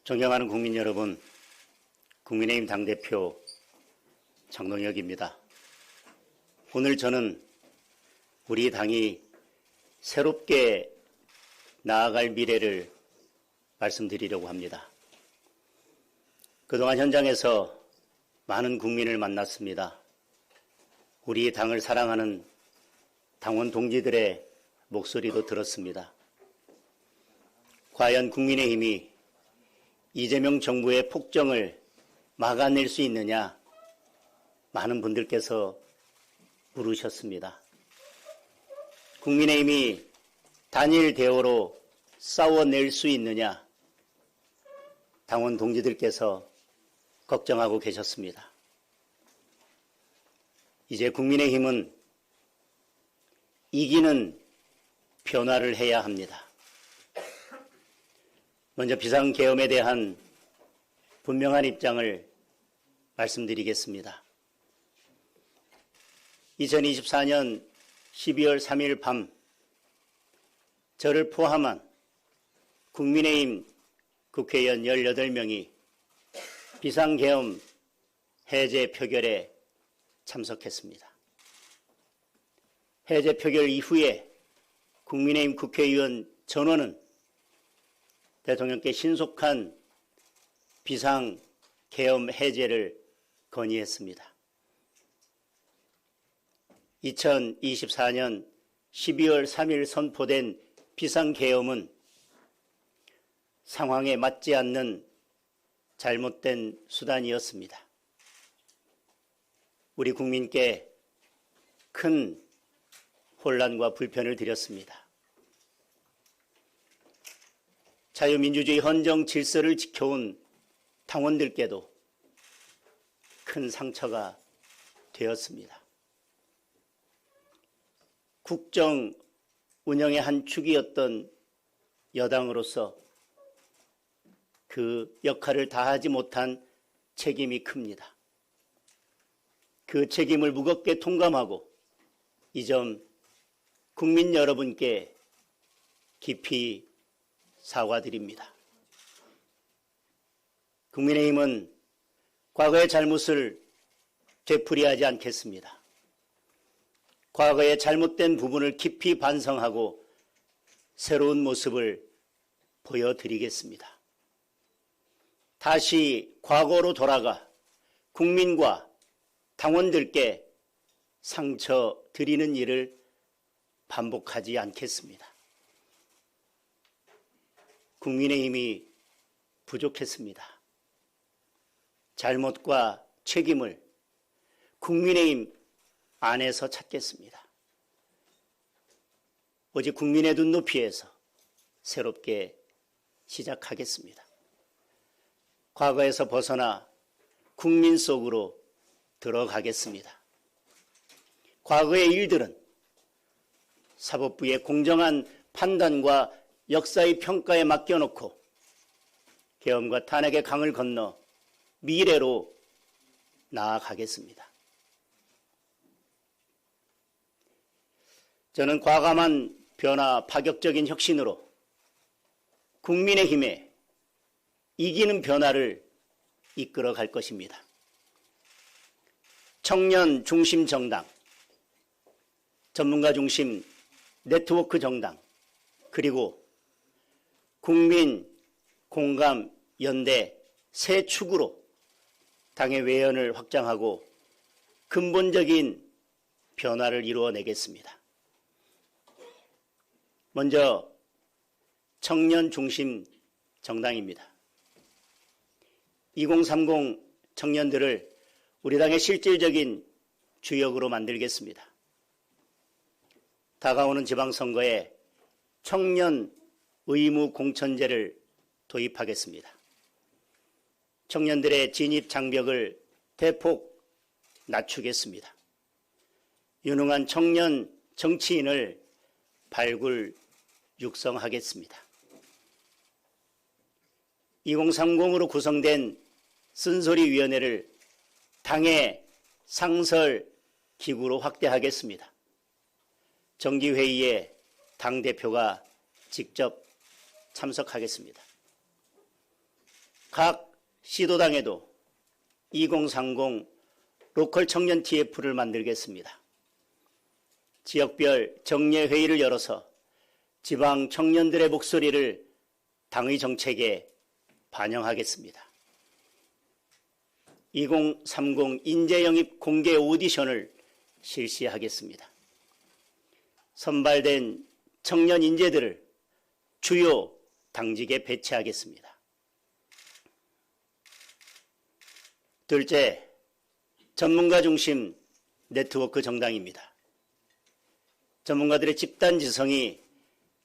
존경하는 국민 여러분, 국민의힘 당대표 장동혁입니다. 오늘 저는 우리 당이 새롭게 나아갈 미래를 말씀드리려고 합니다. 그동안 현장에서 많은 국민을 만났습니다. 우리 당을 사랑하는 당원 동지들의 목소리도 들었습니다. 과연 국민의힘이 이재명 정부의 폭정을 막아낼 수 있느냐? 많은 분들께서 물으셨습니다. 국민의힘이 단일 대오로 싸워낼 수 있느냐? 당원 동지들께서 걱정하고 계셨습니다. 이제 국민의힘은 이기는 변화를 해야 합니다. 먼저 비상계엄에 대한 분명한 입장을 말씀드리겠습니다. 2024년 12월 3일 밤 저를 포함한 국민의힘 국회의원 18명이 비상계엄 해제 표결에 참석했습니다. 해제 표결 이후에 국민의힘 국회의원 전원은 대통령께 신속한 비상계엄 해제를 건의했습니다. 2024년 12월 3일 선포된 비상계엄은 상황에 맞지 않는 잘못된 수단이었습니다. 우리 국민께 큰 혼란과 불편을 드렸습니다. 자유민주주의 헌정 질서를 지켜온 당원들께도 큰 상처가 되었습니다. 국정 운영의 한 축이었던 여당으로서 그 역할을 다하지 못한 책임이 큽니다. 그 책임을 무겁게 통감하고 이 점 국민 여러분께 깊이 사과드립니다. 국민의힘은 과거의 잘못을 되풀이하지 않겠습니다. 과거의 잘못된 부분을 깊이 반성하고 새로운 모습을 보여드리겠습니다. 다시 과거로 돌아가 국민과 당원들께 상처 드리는 일을 반복하지 않겠습니다. 국민의힘이 부족했습니다. 잘못과 책임을 국민의힘 안에서 찾겠습니다. 오직 국민의 눈높이에서 새롭게 시작하겠습니다. 과거에서 벗어나 국민 속으로 들어가겠습니다. 과거의 일들은 사법부의 공정한 판단과 역사의 평가에 맡겨놓고 계엄과 탄핵의 강을 건너 미래로 나아가겠습니다. 저는 과감한 변화, 파격적인 혁신으로 국민의힘에 이기는 변화를 이끌어 갈 것입니다. 청년 중심 정당, 전문가 중심 네트워크 정당, 그리고 국민 공감 연대 세 축으로 당의 외연을 확장하고 근본적인 변화를 이루어내겠습니다. 먼저 청년 중심 정당입니다. 2030 청년들을 우리 당의 실질적인 주역으로 만들겠습니다. 다가오는 지방선거에 청년 의무 공천제를 도입하겠습니다. 청년들의 진입 장벽을 대폭 낮추겠습니다. 유능한 청년 정치인을 발굴 육성하겠습니다. 2030으로 구성된 쓴소리위원회를 당의 상설 기구로 확대하겠습니다. 정기회의에 당대표가 직접 참석하겠습니다. 각 시도당에도 2030 로컬 청년 TF를 만들겠습니다. 지역별 정례회의를 열어서 지방 청년들의 목소리를 당의 정책에 반영하겠습니다. 2030 인재영입 공개 오디션을 실시하겠습니다. 선발된 청년 인재들을 주요 당직에 배치하겠습니다. 둘째, 전문가 중심 네트워크 정당입니다. 전문가들의 집단 지성이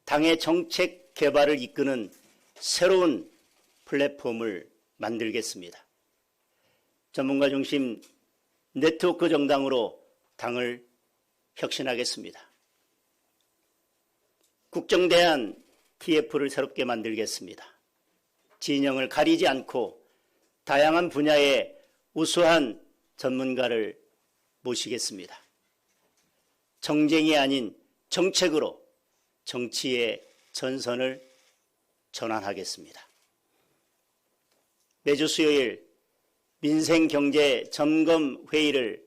당의 정책 개발을 이끄는 새로운 플랫폼을 만들겠습니다. 전문가 중심 네트워크 정당으로 당을 혁신하겠습니다. 국정대안 TF를 새롭게 만들겠습니다. 진영을 가리지 않고 다양한 분야의 우수한 전문가를 모시겠습니다. 정쟁이 아닌 정책으로 정치의 전선을 전환하겠습니다. 매주 수요일 민생경제 점검회의를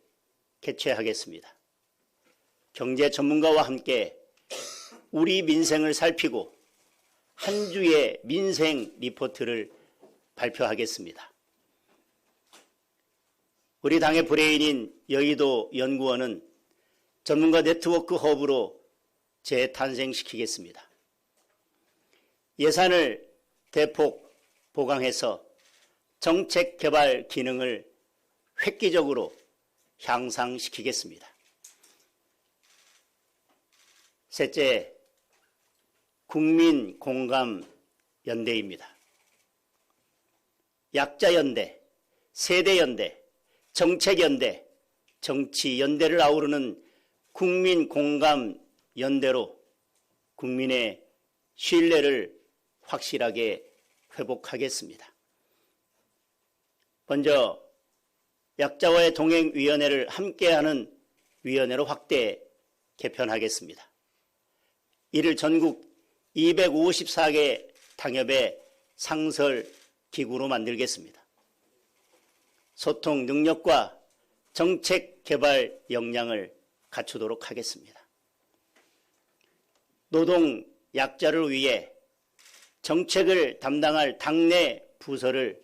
개최하겠습니다. 경제 전문가와 함께 우리 민생을 살피고 한 주의 민생 리포트를 발표하겠습니다. 우리 당의 브레인인 여의도 연구원은 전문가 네트워크 허브로 재탄생시키겠습니다. 예산을 대폭 보강해서 정책 개발 기능을 획기적으로 향상시키겠습니다. 셋째, 국민 공감 연대입니다. 약자 연대, 세대 연대, 정책 연대, 정치 연대를 아우르는 국민 공감 연대로 국민의 신뢰를 확실하게 회복하겠습니다. 먼저 약자와의 동행위원회를 함께하는 위원회로 확대 개편하겠습니다. 이를 전국 254개 당협의 상설 기구로 만들겠습니다. 소통 능력과 정책 개발 역량을 갖추도록 하겠습니다. 노동 약자를 위해 정책을 담당할 당내 부서를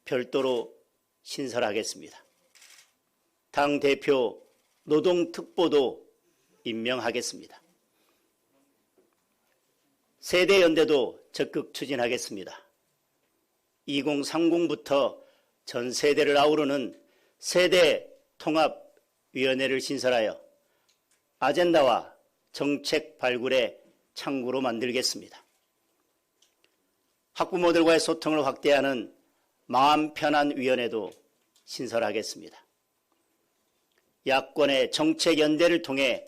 별도로 신설하겠습니다. 당대표 노동특보도 임명하겠습니다. 세대연대도 적극 추진하겠습니다. 2030부터 전 세대를 아우르는 세대통합위원회를 신설하여 아젠다와 정책 발굴의 창구로 만들겠습니다. 학부모들과의 소통을 확대하는 마음 편한 위원회도 신설하겠습니다. 야권의 정책 연대를 통해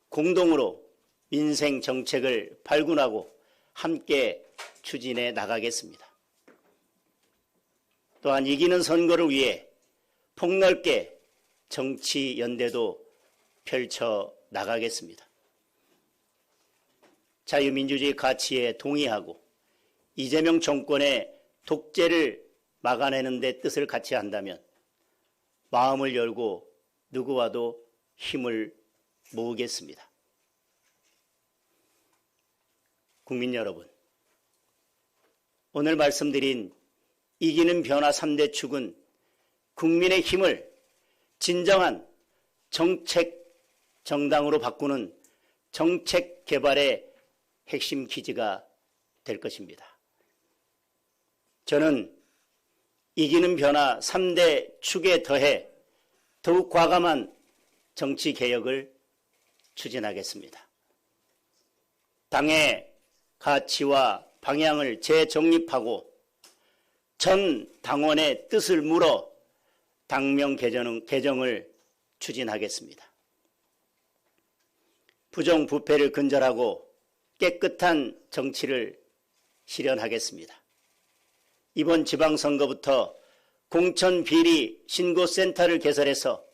공동으로 민생 정책을 발굴하고 함께 추진해 나가겠습니다. 또한 이기는 선거를 위해 폭넓게 정치 연대도 펼쳐 나가겠습니다. 자유민주주의 가치에 동의하고 이재명 정권의 독재를 막아내는 데 뜻을 같이 한다면 마음을 열고 누구와도 힘을 모으겠습니다. 국민 여러분, 오늘 말씀드린 이기는 변화 3대 축은 국민의 힘을 진정한 정책 정당으로 바꾸는 정책 개발의 핵심 기지가 될 것입니다. 저는 이기는 변화 3대 축에 더해 더욱 과감한 정치 개혁을 추진하겠습니다. 당의 가치와 방향을 재정립하고 전 당원의 뜻을 물어 당명 개정을 추진하겠습니다. 부정부패를 근절하고 깨끗한 정치를 실현하겠습니다. 이번 지방선거부터 공천비리 신고센터를 개설해서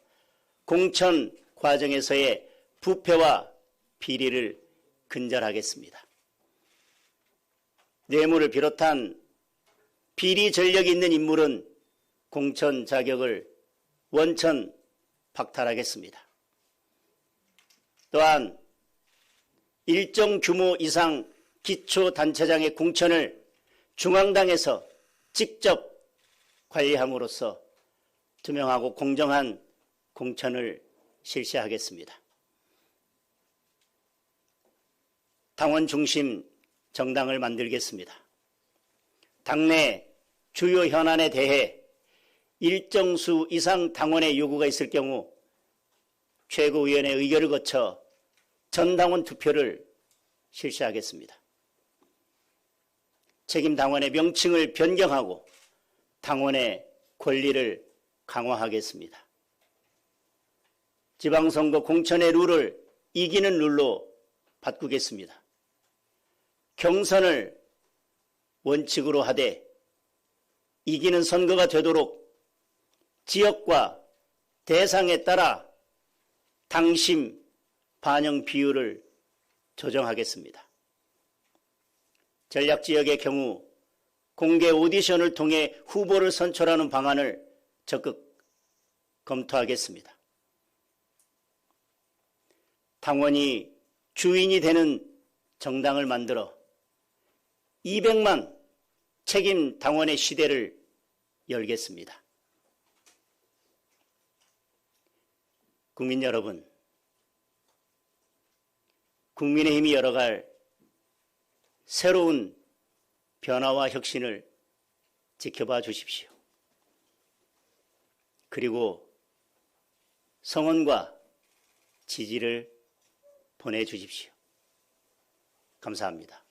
공천 과정에서의 부패와 비리를 근절하겠습니다. 뇌물을 비롯한 비리 전력이 있는 인물은 공천 자격을 원천 박탈하겠습니다. 또한 일정 규모 이상 기초단체장의 공천을 중앙당에서 직접 관리함으로써 투명하고 공정한 공천을 실시하겠습니다. 당원 중심 정당을 만들겠습니다. 당내 주요 현안에 대해 일정 수 이상 당원의 요구가 있을 경우 최고위원회 의결을 거쳐 전당원 투표를 실시하겠습니다. 책임 당원의 명칭을 변경하고 당원의 권리를 강화하겠습니다. 지방선거 공천의 룰을 이기는 룰로 바꾸겠습니다. 경선을 원칙으로 하되 이기는 선거가 되도록 지역과 대상에 따라 당심 반영 비율을 조정하겠습니다. 전략지역의 경우 공개 오디션을 통해 후보를 선출하는 방안을 적극 검토하겠습니다. 당원이 주인이 되는 정당을 만들어 200만 책임 당원의 시대를 열겠습니다. 국민 여러분, 국민의힘이 열어갈 새로운 변화와 혁신을 지켜봐 주십시오. 그리고 성원과 지지를 보내주십시오. 감사합니다.